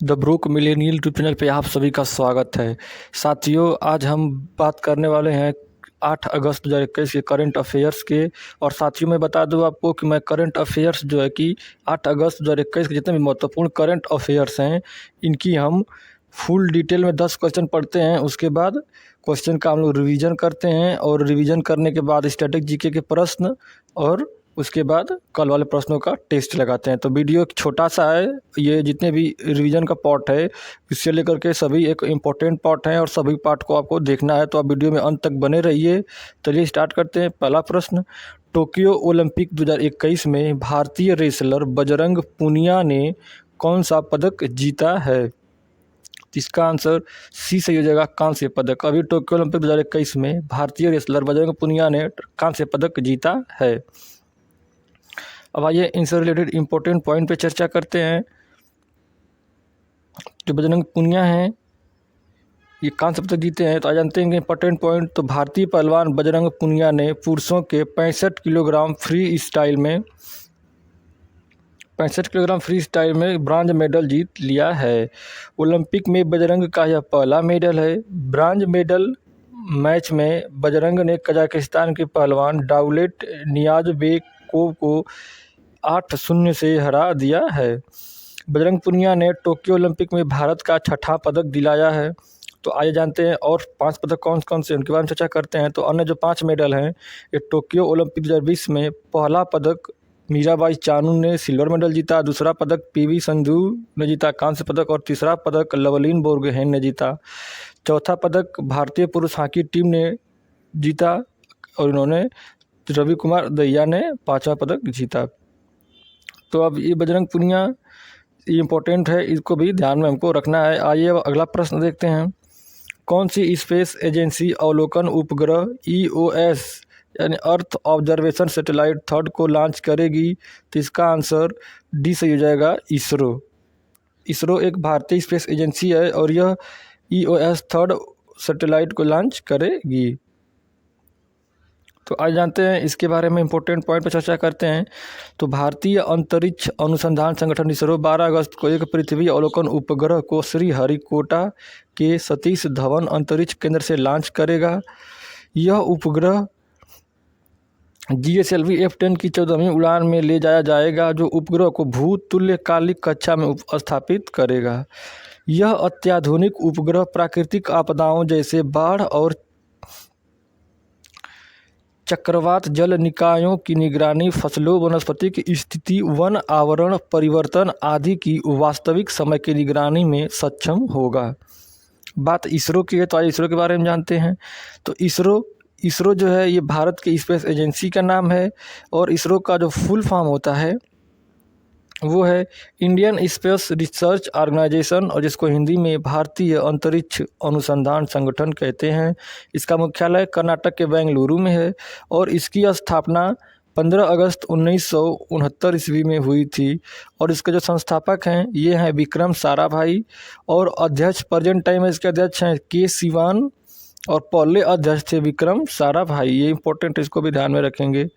The broke millennial YouTube channel पे आप सभी का स्वागत है। साथियों, आज हम बात करने वाले हैं 8 अगस्त 2021 के करंट अफेयर्स के। और साथियों, मैं बता दूं आपको कि मैं करंट अफेयर्स जो है कि 8 अगस्त 2021 के जितने भी महत्वपूर्ण करंट अफेयर्स हैं, इनकी हम फुल डिटेल में 10 क्वेश्चन पढ़ते हैं। उसके बाद क्वेश्चन का हम लोग रिवीजन करते हैं, और रिवीजन करने के बाद स्टैटिक जीके के प्रश्न, और उसके बाद कल वाले प्रश्नों का टेस्ट लगाते हैं। तो वीडियो छोटा सा है, ये जितने भी रिवीजन का पार्ट है इससे लेकर के सभी एक इम्पोर्टेंट पार्ट हैं, और सभी पार्ट को आपको देखना है, तो आप वीडियो में अंत तक बने रहिए। चलिए स्टार्ट करते हैं। पहला प्रश्न, टोक्यो ओलंपिक 2021 में भारतीय रेसलर बजरंग पुनिया ने कौन सा पदक जीता है? इसका आंसर सी सही हो जाएगा, कांस्य पदक। अभी टोक्यो ओलंपिक 2021 में भारतीय रेसलर बजरंग पुनिया ने कांस्य पदक जीता है। अब आइए इनसे रिलेटेड इम्पोर्टेंट पॉइंट पे चर्चा करते हैं। जो बजरंग पुनिया हैं, ये कांस्य पदक जीते हैं, तो आ जानते हैं कि इंपॉर्टेंट पॉइंट। तो भारतीय पहलवान बजरंग पुनिया ने पुरुषों के 65 किलोग्राम फ्री स्टाइल में ब्रांज मेडल जीत लिया है। ओलंपिक में बजरंग का यह पहला मेडल है। ब्रांज मेडल मैच में बजरंग ने कजाकिस्तान के पहलवान डाउलेट नियाज़बेकोव को 8-0 से हरा दिया है। बजरंग पुनिया ने टोक्यो ओलंपिक में भारत का 6ठा पदक दिलाया है। तो आइए जानते हैं और 5 पदक कौन कौन से, उनके बारे में चर्चा करते हैं। तो अन्य जो 5 मेडल हैं, ये टोक्यो ओलंपिक 2020 में पहला पदक मीराबाई चानू ने सिल्वर मेडल जीता, दूसरा पदक पीवी संधू ने जीता कांस्य पदक, और तीसरा पदक लवलीन बोरगोहेन ने जीता। चौथा पदक भारतीय पुरुष हॉकी टीम ने जीता, और इन्होंने रवि कुमार दहिया ने 5वां पदक जीता। तो अब ये बजरंग पुनिया इम्पोर्टेंट है, इसको भी ध्यान में हमको रखना है। आइए अब अगला प्रश्न देखते हैं। कौन सी स्पेस एजेंसी अवलोकन उपग्रह EOS यानी अर्थ ऑब्जर्वेशन सैटेलाइट 3 को लॉन्च करेगी? तो इसका आंसर डी सही हो जाएगा, इसरो। इसरो एक भारतीय स्पेस एजेंसी है, और यह EOS 3 सैटेलाइट को लॉन्च करेगी। तो आज जानते हैं इसके बारे में, इंपॉर्टेंट पॉइंट पर चर्चा करते हैं। तो भारतीय अंतरिक्ष अनुसंधान संगठन इसरो 12 अगस्त को एक पृथ्वी अवलोकन उपग्रह को श्रीहरिकोटा के सतीश धवन अंतरिक्ष केंद्र से लॉन्च करेगा। यह उपग्रह GSLV F10 की 14वीं उड़ान में ले जाया जाएगा, जो उपग्रह को भूतुल्यकालिक कक्षा में स्थापित करेगा। यह अत्याधुनिक उपग्रह प्राकृतिक आपदाओं जैसे बाढ़ और चक्रवात, जल निकायों की निगरानी, फसलों वनस्पति की स्थिति, वन आवरण परिवर्तन आदि की वास्तविक समय की निगरानी में सक्षम होगा। बात इसरो की है, तो आज इसरो के बारे में जानते हैं। तो इसरो जो है, ये भारत की स्पेस एजेंसी का नाम है, और इसरो का जो फुल फॉर्म होता है वो है इंडियन स्पेस रिसर्च ऑर्गेनाइजेशन, और जिसको हिंदी में भारतीय अंतरिक्ष अनुसंधान संगठन कहते हैं। इसका मुख्यालय कर्नाटक के बेंगलुरु में है, और इसकी स्थापना 15 अगस्त 1969 ईस्वी में हुई थी। और इसके जो संस्थापक हैं ये हैं विक्रम साराभाई, और अध्यक्ष प्रेजेंट टाइम में इसके अध्यक्ष हैं के सिवान, और पहले अध्यक्ष थे विक्रम साराभाई। ये इंपॉर्टेंट, इसको भी ध्यान में रखेंगे।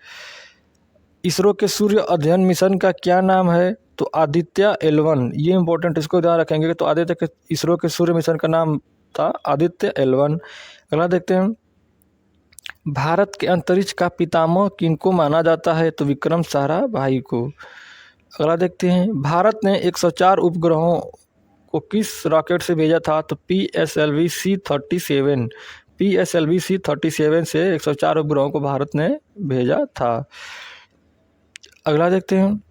इसरो के सूर्य अध्ययन मिशन का क्या नाम है? तो आदित्य L1। ये इंपॉर्टेंट, इसको ध्यान रखेंगे। तो इसरो के सूर्य मिशन का नाम था आदित्य L1। अगला देखते हैं, भारत के अंतरिक्ष का पितामह किनको माना जाता है? तो विक्रम साराभाई को। अगला देखते हैं, भारत ने 104 उपग्रहों को किस रॉकेट से भेजा था? तो PSLV C-37 से 104 उपग्रहों को भारत ने भेजा था। अगला देखते हैं,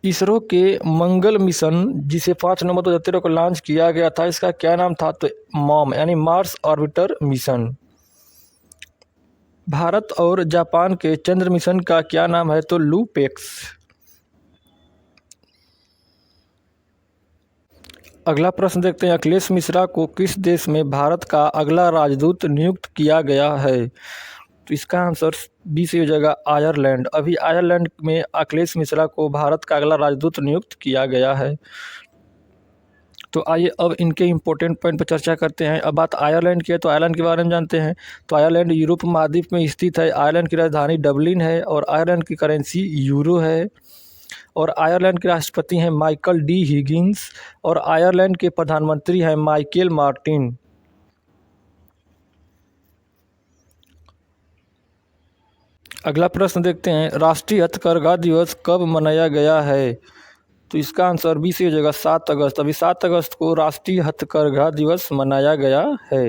इसरो के मंगल मिशन जिसे 5 नवंबर 2013 को लॉन्च किया गया था, इसका क्या नाम था? तो मॉम यानी मार्स ऑर्बिटर मिशन। भारत और जापान के चंद्र मिशन का क्या नाम है? तो लूपेक्स। अगला प्रश्न देखते हैं, अखिलेश मिश्रा को किस देश में भारत का अगला राजदूत नियुक्त किया गया है? तो इसका आंसर बी से हो जाएगा, आयरलैंड। अभी आयरलैंड में अखिलेश मिश्रा को भारत का अगला राजदूत नियुक्त किया गया है। तो आइए अब इनके इम्पोर्टेंट पॉइंट पर चर्चा करते हैं। अब बात आयरलैंड की है, तो आयरलैंड के बारे में जानते हैं। तो आयरलैंड यूरोप महाद्वीप में स्थित है। आयरलैंड की राजधानी डबलिन है, और आयरलैंड की करेंसी यूरो है। और आयरलैंड के राष्ट्रपति हैं माइकल डी हिगिंस और आयरलैंड के प्रधानमंत्री हैं माइकेल मार्टिन। अगला प्रश्न देखते हैं, राष्ट्रीय हथकरघा दिवस कब मनाया गया है? तो इसका आंसर बी से हो जाएगा 7 अगस्त। अभी 7 अगस्त को राष्ट्रीय हथकरघा दिवस मनाया गया है।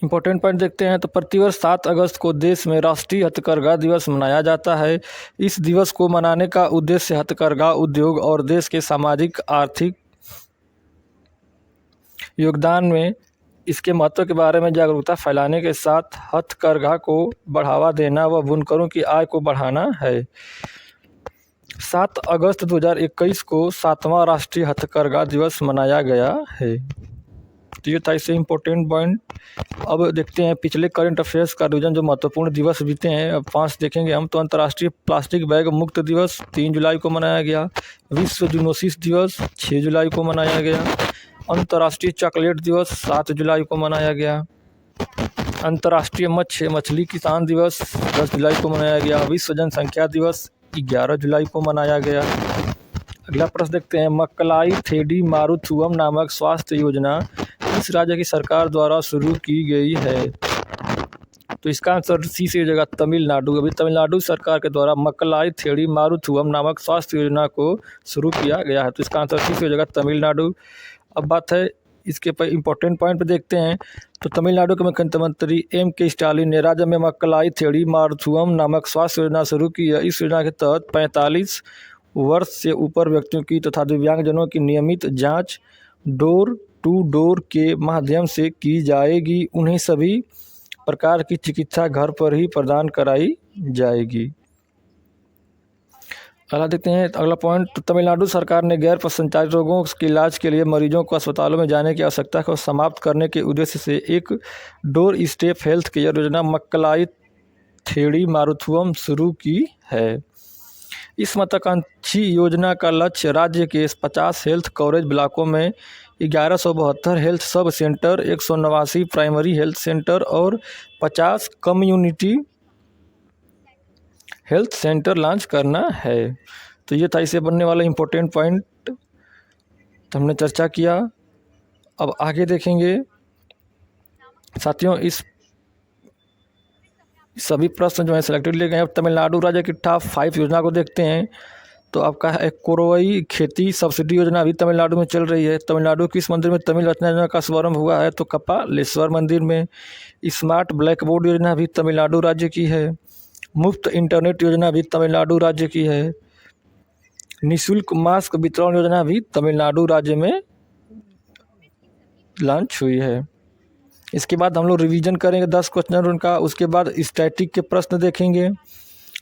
इंपॉर्टेंट पॉइंट देखते हैं, तो प्रतिवर्ष 7 अगस्त को देश में राष्ट्रीय हथकरघा दिवस मनाया जाता है। इस दिवस को मनाने का उद्देश्य हथकरघा उद्योग और देश के सामाजिक आर्थिक योगदान में इसके महत्व के बारे में जागरूकता फैलाने के साथ हथकरघा को बढ़ावा देना व बुनकरों की आय को बढ़ाना है। 7 अगस्त 2021 को 7वां राष्ट्रीय हथकरघा दिवस मनाया गया है। तो ये था इससे इम्पोर्टेंट पॉइंट। अब देखते हैं पिछले करंट अफेयर्स का रिवीजन, जो महत्वपूर्ण दिवस बीते हैं। अब 5 देखेंगे हम। तो अंतर्राष्ट्रीय प्लास्टिक बैग मुक्त दिवस 3 जुलाई को मनाया गया। विश्व जूनोसिस दिवस 6 जुलाई को मनाया गया। अंतर्राष्ट्रीय चॉकलेट दिवस 7 जुलाई को मनाया गया। अंतर्राष्ट्रीय मछली किसान दिवस 10 जुलाई को मनाया गया। विश्व जनसंख्या दिवस 11 जुलाई को मनाया गया। अगला प्रश्न देखते हैं, मक्कलाई थेडी मारुथुवम नामक स्वास्थ्य योजना किस राज्य की सरकार द्वारा शुरू की गई है? तो इसका आंसर सी से हो जाएगा तमिलनाडु। अभी तमिलनाडु सरकार के द्वारा मक्कलाई थेडी मारुथुवम नामक स्वास्थ्य योजना को शुरू किया गया है। तो इसका आंसर सी से हो जाएगा तमिलनाडु। अब बात है इसके पर इम्पोर्टेंट पॉइंट पे देखते हैं। तो तमिलनाडु के मुख्यमंत्री M.K. स्टालिन ने राज्य में मक्कलाई थेडी मारुथुवम नामक स्वास्थ्य योजना शुरू की है। इस योजना के तहत 45 वर्ष से ऊपर व्यक्तियों की तथा दिव्यांगजनों की नियमित जांच डोर टू डोर के माध्यम से की जाएगी। उन्हें सभी प्रकार की चिकित्सा घर पर ही प्रदान कराई जाएगी। अगला देखते हैं, अगला पॉइंट, तो तमिलनाडु सरकार ने गैर संचारी रोगों के इलाज के लिए मरीजों को अस्पतालों में जाने की आवश्यकता को समाप्त करने के उद्देश्य से एक डोर स्टेप हेल्थ केयर योजना मक्कलाई थेडी मारुथुवम शुरू की है। इस महत्वाकांक्षी योजना का लक्ष्य राज्य के 50 हेल्थ कवरेज ब्लॉकों में 1172 health sub centre, 189 primary health centre और 50 कम्युनिटी हेल्थ सेंटर लॉन्च करना है। तो ये था इसे बनने वाला इम्पोर्टेंट पॉइंट, तो हमने चर्चा किया। अब आगे देखेंगे साथियों, इस सभी प्रश्न जो है सिलेक्टेड लिए गए हैं। अब तमिलनाडु राज्य की टॉप 5 योजना को देखते हैं। तो आपका है कोरवई खेती सब्सिडी योजना अभी तमिलनाडु में चल रही है। तमिलनाडु किस मंदिर में तमिल रत्न योजना का शुभारंभ हुआ है? तो कपालेश्वर मंदिर में। स्मार्ट ब्लैक बोर्ड योजना भी तमिलनाडु राज्य की है। मुफ्त इंटरनेट योजना भी तमिलनाडु राज्य की है। निःशुल्क मास्क वितरण योजना भी तमिलनाडु राज्य में लॉन्च हुई है। इसके बाद हम लोग रिवीजन करेंगे 10 क्वेश्चन उनका। उसके बाद स्टैटिक के प्रश्न देखेंगे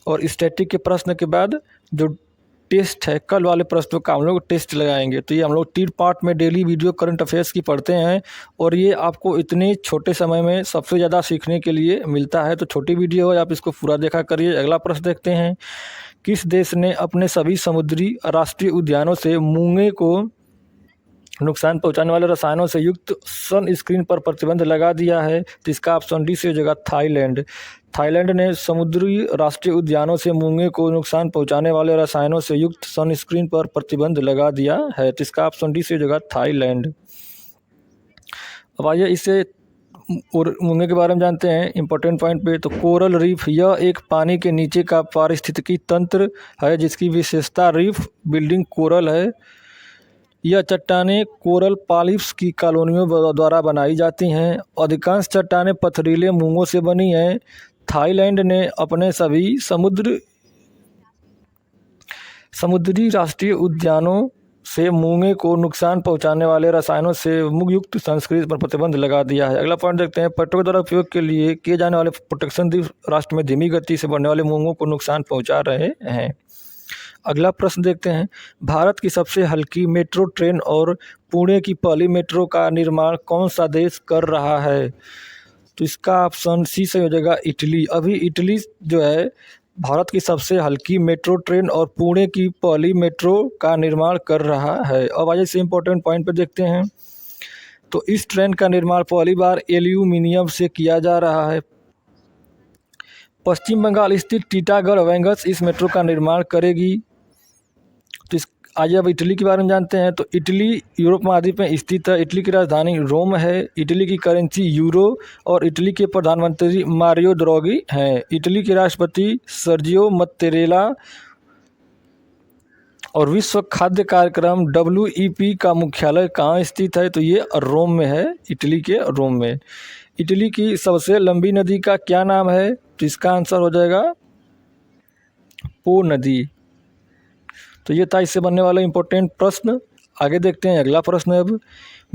और स्टैटिक के प्रश्न के बाद जो टेस्ट है, कल वाले प्रश्नों का हम लोग टेस्ट लगाएंगे। तो ये हम लोग 3 पार्ट में डेली वीडियो करंट अफेयर्स की पढ़ते हैं और ये आपको इतने छोटे समय में सबसे ज़्यादा सीखने के लिए मिलता है। तो छोटी वीडियो है, आप इसको पूरा देखा करिए। अगला प्रश्न देखते हैं, किस देश ने अपने सभी समुद्री राष्ट्रीय उद्यानों से मूंगे को नुकसान पहुंचाने वाले रसायनों से युक्त सनस्क्रीन पर प्रतिबंध लगा दिया है? तो इसका ऑप्शन डी से हो जाएगा थाईलैंड। थाईलैंड ने समुद्री राष्ट्रीय उद्यानों से मूंगे को नुकसान पहुंचाने वाले रसायनों से युक्त सनस्क्रीन पर प्रतिबंध लगा दिया है। तो इसका ऑप्शन डी से हो जाएगा थाईलैंड। अब आइए इससे और मूंगे के बारे में जानते हैं इंपॉर्टेंट पॉइंट पे। तो कोरल रीफ यह एक पानी के नीचे का पारिस्थितिकी तंत्र है जिसकी विशेषता रीफ बिल्डिंग कोरल है। यह चट्टानें कोरल पॉलिप्स की कॉलोनियों द्वारा बनाई जाती हैं। अधिकांश चट्टानें पथरीले मूंगों से बनी हैं। थाईलैंड ने अपने सभी समुद्री राष्ट्रीय उद्यानों से मूंगे को नुकसान पहुंचाने वाले रसायनों से मुक्त संस्कृत पर प्रतिबंध लगा दिया है। अगला पॉइंट देखते हैं, पर्यटकों के द्वारा उपयोग के लिए किए जाने वाले प्रोटेक्शन द्वीप राष्ट्र में धीमी गति से बढ़ने वाले मूंगों को नुकसान पहुंचा रहे हैं। अगला प्रश्न देखते हैं, भारत की सबसे हल्की मेट्रो ट्रेन और पुणे की पहली मेट्रो का निर्माण कौन सा देश कर रहा है? तो इसका ऑप्शन सी से हो जाएगा इटली। अभी इटली जो है भारत की सबसे हल्की मेट्रो ट्रेन और पुणे की पहली मेट्रो का निर्माण कर रहा है। अब आइए से इम्पोर्टेंट पॉइंट पे देखते हैं। तो इस ट्रेन का निर्माण पहली बार एल्यूमिनियम से किया जा रहा है। पश्चिम बंगाल स्थित टीटागढ़ वैंगस इस मेट्रो का निर्माण करेगी। तो इस आइए अब इटली के बारे में जानते हैं। तो इटली यूरोप महाद्वीप में स्थित है। इटली की राजधानी रोम है। इटली की करेंसी यूरो और इटली के प्रधानमंत्री मारियो द्रौगी हैं। इटली के राष्ट्रपति सर्जियो मत्तेरेला और विश्व खाद्य कार्यक्रम WEP का मुख्यालय कहाँ स्थित है? तो ये रोम में है, इटली के रोम में। इटली की सबसे लंबी नदी का क्या नाम है? तो इसका आंसर हो जाएगा पो नदी। तो ये था इससे बनने वाला इम्पोर्टेंट प्रश्न। आगे देखते हैं अगला प्रश्न। अब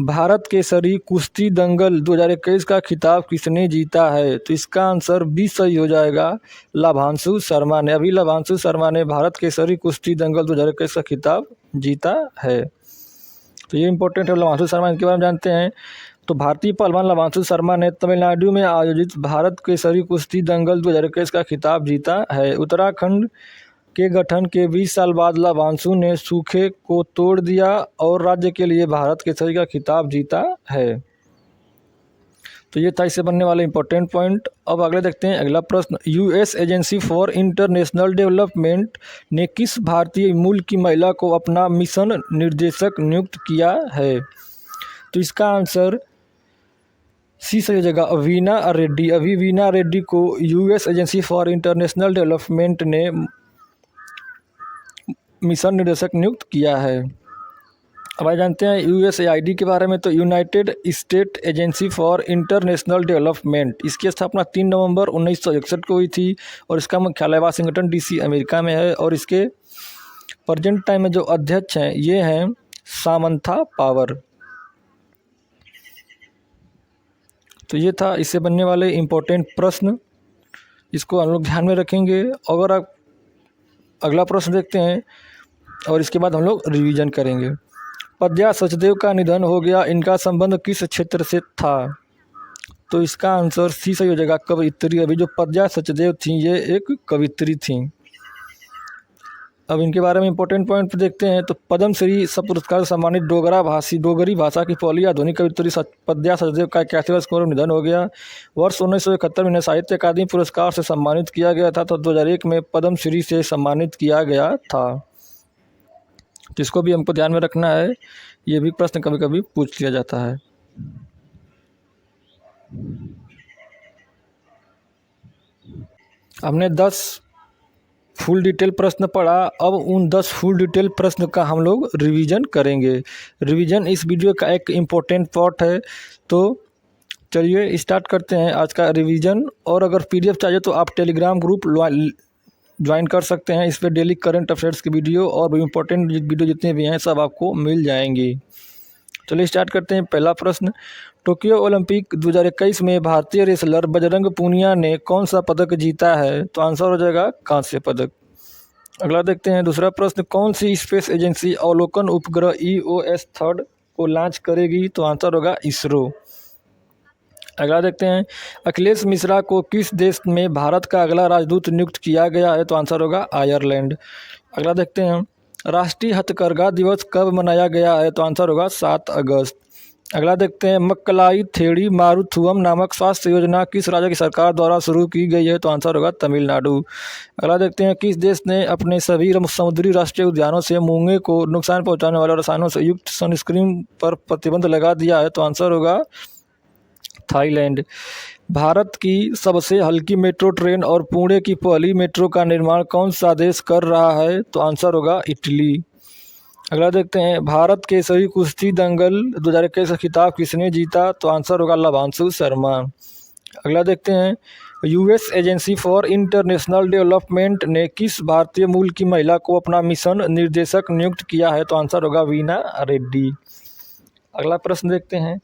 भारत केसरी कुश्ती दंगल 2021 का खिताब किसने जीता है? तो इसका आंसर भी सही हो जाएगा, लाभांशु शर्मा ने। अभी लाभांशु शर्मा ने भारत केसरी कुश्ती दंगल 2021 का खिताब जीता है। तो ये इंपॉर्टेंट है, लाभांशु शर्मा, इनके बारे में जानते हैं। तो भारतीय पहलवान लाभांशु शर्मा ने तमिलनाडु में आयोजित भारत केसरी कुश्ती दंगल 2021 का खिताब जीता है। उत्तराखंड के गठन के 20 साल बाद लाभांशु ने सूखे को तोड़ दिया और राज्य के लिए भारत केसरी का खिताब जीता है। तो ये था इससे बनने वाले इंपॉर्टेंट पॉइंट। अब अगले देखते हैं अगला प्रश्न। US agency for international development ने किस भारतीय मूल की महिला को अपना मिशन निर्देशक नियुक्त किया है? तो इसका आंसर सी सही हो जाएगा, वीना रेड्डी। अभी वीना रेड्डी को US agency for international development ने मिशन निर्देशक नियुक्त किया है। अब आइए जानते हैं USAID के बारे में। तो United state agency for international development, इसकी स्थापना 3 नवंबर 1961 को हुई थी और इसका मुख्यालय वाशिंगटन DC अमेरिका में है। और इसके प्रेजेंट टाइम में जो अध्यक्ष हैं ये हैं सामंथा पावर। तो ये था इससे बनने वाले इम्पोर्टेंट प्रश्न, इसको हम लोग ध्यान में रखेंगे। अगर आप अगला प्रश्न देखते हैं और इसके बाद हम लोग रिवीजन करेंगे। पद्या सचदेव का निधन हो गया, इनका संबंध किस क्षेत्र से था? तो इसका आंसर सी सही हो जाएगा, कवियत्री। अभी जो पद्या सचदेव थी ये एक कवियत्री थी। अब इनके बारे में इंपॉर्टेंट पॉइंट देखते हैं। तो पद्मश्री पुरस्कार सम्मानित डोगरी भाषा की पहली आधुनिक कवियत्री पद्या सचदेव का 81 वर्ष की उम्र में निधन हो गया। वर्ष 1971 में इन्हें साहित्य अकादमी पुरस्कार से सम्मानित किया गया था। तो 2001 में पद्मश्री से सम्मानित किया गया था। तो इसको भी हमको ध्यान में रखना है, ये भी प्रश्न कभी कभी पूछ लिया जाता है। हमने 10 फुल डिटेल प्रश्न पढ़ा। अब उन 10 फुल डिटेल प्रश्न का हम लोग रिवीजन करेंगे। रिवीजन इस वीडियो का एक इम्पोर्टेंट पार्ट है। तो चलिए स्टार्ट करते हैं आज का रिवीजन। और अगर PDF चाहिए तो आप टेलीग्राम ग्रुप ज्वाइन कर सकते हैं। इस पर डेली करंट अफेयर्स की वीडियो और इम्पोर्टेंट वीडियो जितने भी हैं सब आपको मिल जाएंगी। चलिए स्टार्ट करते हैं। पहला प्रश्न, टोक्यो ओलंपिक 2021 में भारतीय रेसलर बजरंग पूनिया ने कौन सा पदक जीता है? तो आंसर हो जाएगा कांस्य पदक। अगला देखते हैं दूसरा प्रश्न, कौन सी स्पेस एजेंसी अवलोकन उपग्रह EOS 3 को लॉन्च करेगी? तो आंसर होगा इसरो। अगला देखते हैं, अखिलेश मिश्रा को किस देश में भारत का अगला राजदूत नियुक्त किया गया है? तो आंसर होगा आयरलैंड। अगला देखते हैं, राष्ट्रीय हथकरघा दिवस कब मनाया गया है? तो आंसर होगा 7 अगस्त। अगला देखते हैं, मक्कलाई थेड़ी मारुथुवम नामक स्वास्थ्य योजना किस राज्य की सरकार द्वारा शुरू की गई है? तो आंसर होगा तमिलनाडु। अगला देखते हैं, किस देश ने अपने सभी समुद्री राष्ट्रीय उद्यानों से मूंगे को नुकसान पहुंचाने वाले रसायनों से युक्त सनस्क्रीन पर प्रतिबंध लगा दिया है? तो आंसर होगा थाईलैंड। भारत की सबसे हल्की मेट्रो ट्रेन और पुणे की पहली मेट्रो का निर्माण कौन सा देश कर रहा है? तो आंसर होगा इटली। अगला देखते हैं, भारत केसरी कुश्ती दंगल 2021 का खिताब किसने जीता? तो आंसर होगा लाभांशु शर्मा। अगला देखते हैं, US agency for international development ने किस भारतीय मूल की महिला को अपना मिशन निर्देशक नियुक्त किया है? तो आंसर होगा वीना रेड्डी। अगला प्रश्न देखते हैं,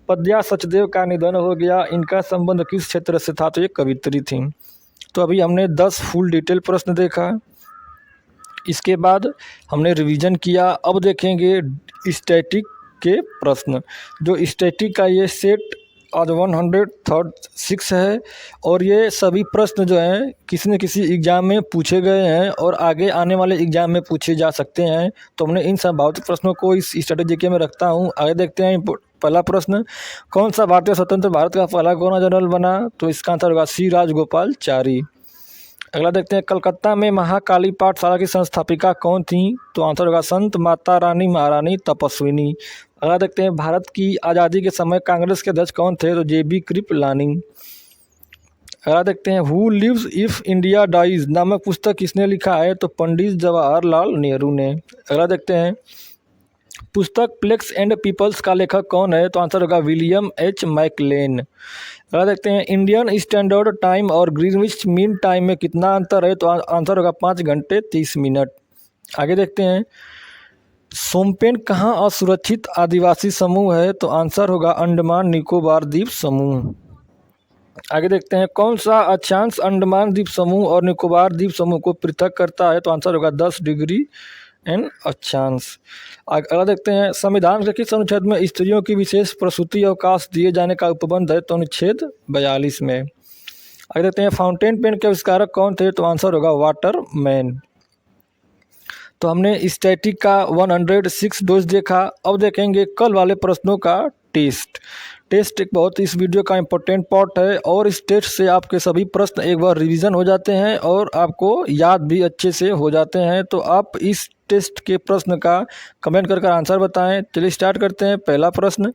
पद्या सचदेव का निधन हो गया, इनका संबंध किस क्षेत्र से था? तो ये कवियत्री थी। तो अभी हमने 10 फुल डिटेल प्रश्न देखा, इसके बाद हमने रिवीजन किया। अब देखेंगे स्टैटिक के प्रश्न। जो स्टैटिक का ये सेट आज 136 है और ये सभी प्रश्न जो हैं किसी न किसी एग्ज़ाम में पूछे गए हैं और आगे आने वाले एग्ज़ाम में पूछे जा सकते हैं। तो हमने इन संभावित प्रश्नों को इस स्ट्रेटेजी में रखता हूँ। आगे देखते हैं पहला प्रश्न, कौन सा भारतीय स्वतंत्र भारत का पहला गवर्नर जनरल बना? तो इसका आंसर होगा C राजगोपालाचारी। अगला देखते हैं, कलकत्ता में महाकाली पाठशाला की संस्थापिका कौन थी? तो आंसर होगा संत माता रानी महारानी तपस्विनी। अगला देखते हैं, भारत की आज़ादी के समय कांग्रेस के अध्यक्ष कौन थे? तो JB कृपलानी। अगला देखते हैं, who lives if India dies नामक पुस्तक किसने लिखा है? तो पंडित जवाहरलाल नेहरू ने। अगला देखते हैं, पुस्तक प्लेक्स एंड पीपल्स का लेखक कौन है? तो आंसर होगा विलियम H मैकलेन। अगला देखते हैं, इंडियन स्टैंडर्ड टाइम और ग्रीनविच मीन टाइम में कितना अंतर है? तो आंसर होगा 5 घंटे 30 मिनट। आगे देखते हैं, सोमपेन कहाँ असुरक्षित आदिवासी समूह है? तो आंसर होगा अंडमान निकोबार द्वीप समूह। आगे देखते हैं, कौन सा अक्षांश अंडमान द्वीप समूह और निकोबार द्वीप समूह को पृथक करता है? तो आंसर होगा 10 डिग्री एन अक्षांश। अगला देखते हैं, संविधान के किस अनुच्छेद में स्त्रियों की विशेष प्रसूति अवकाश दिए जाने का उपबंध है? तो अनुच्छेद 42 में। आगे देखते हैं, फाउंटेन पेन के आविष्कारक कौन थे? तो आंसर होगा वाटरमैन। तो हमने स्टैटिक का 106 डोज देखा। अब देखेंगे कल वाले प्रश्नों का टेस्ट एक बहुत इस वीडियो का इम्पोर्टेंट पार्ट है और इस टेस्ट से आपके सभी प्रश्न एक बार रिवीजन हो जाते हैं और आपको याद भी अच्छे से हो जाते हैं। तो आप इस टेस्ट के प्रश्न का कमेंट कर आंसर बताएं। चलिए स्टार्ट करते हैं। पहला प्रश्न,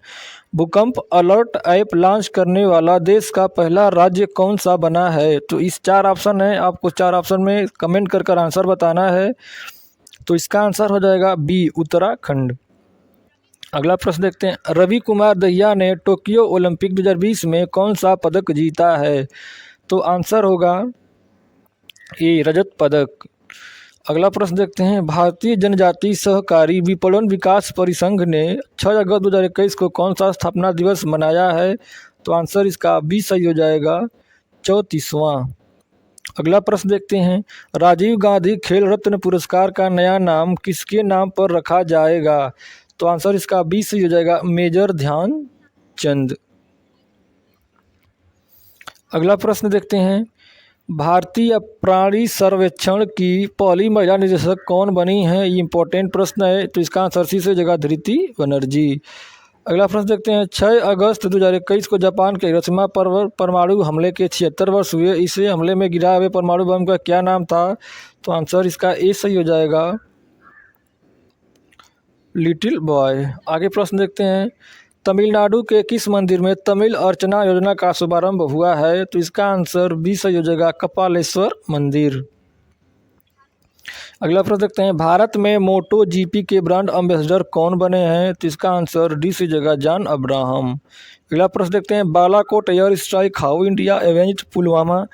भूकंप अलर्ट ऐप लॉन्च करने वाला देश का पहला राज्य कौन सा बना है? तो इस 4 ऑप्शन है, आपको 4 ऑप्शन में कमेंट कर आंसर बताना है। तो इसका आंसर हो जाएगा बी, उत्तराखंड। अगला प्रश्न देखते हैं, रवि कुमार दहिया ने टोक्यो ओलंपिक 2020 में कौन सा पदक जीता है? तो आंसर होगा ए, रजत पदक। अगला प्रश्न देखते हैं, भारतीय जनजाति सहकारी विपणन विकास परिसंघ ने 6 अगस्त 2021 को कौन सा स्थापना दिवस मनाया है? तो आंसर इसका बी सही हो जाएगा, 34वां। अगला प्रश्न देखते हैं, राजीव गांधी खेल रत्न पुरस्कार का नया नाम किसके नाम पर रखा जाएगा? तो आंसर इसका बी सही हो जाएगा, मेजर ध्यानचंद। अगला प्रश्न देखते हैं, भारतीय प्राणी सर्वेक्षण की पहली महिला निदेशक कौन बनी है? ये इंपॉर्टेंट प्रश्न है। तो इसका आंसर सी से जगह धृति बनर्जी। अगला प्रश्न देखते हैं, 6 अगस्त 2021 को जापान के हिरोशिमा पर परमाणु हमले के 76 वर्ष हुए। इसे हमले में गिरा हुए परमाणु बम का क्या नाम था? तो आंसर इसका ए सही हो जाएगा, लिटिल बॉय। आगे प्रश्न देखते हैं, तमिलनाडु के किस मंदिर में तमिल अर्चना योजना का शुभारंभ हुआ है? तो इसका आंसर बी सही हो जाएगा, कपालेश्वर मंदिर। अगला प्रश्न देखते हैं, भारत में मोटो GP के ब्रांड एम्बेसडर कौन बने हैं? तो इसका आंसर डी सही जगह, जॉन अब्राहम। अगला प्रश्न देखते हैं, Balakot air strike how India एवेंज्ड Pulwama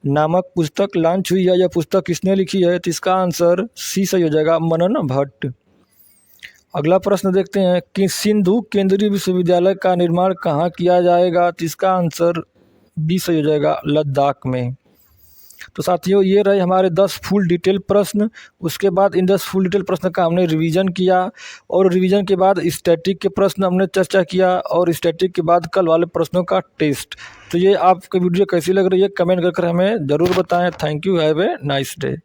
नामक पुस्तक लॉन्च हुई है। यह पुस्तक किसने लिखी है? तो इसका आंसर सी सही हो जाएगा, मनन भट्ट। अगला प्रश्न देखते हैं कि सिंधु केंद्रीय विश्वविद्यालय का निर्माण कहाँ किया जाएगा? तो इसका आंसर बी सही हो जाएगा, लद्दाख में। तो साथियों, ये रहे हमारे 10 फुल डिटेल प्रश्न। उसके बाद इन 10 फुल डिटेल प्रश्न का हमने रिवीजन किया और रिवीजन के बाद स्टैटिक के प्रश्न हमने चर्चा किया और स्टैटिक के बाद कल वाले प्रश्नों का टेस्ट। तो ये आपकी वीडियो कैसी लग रही है कमेंट कर हमें ज़रूर बताएं। Thank you, have a nice day.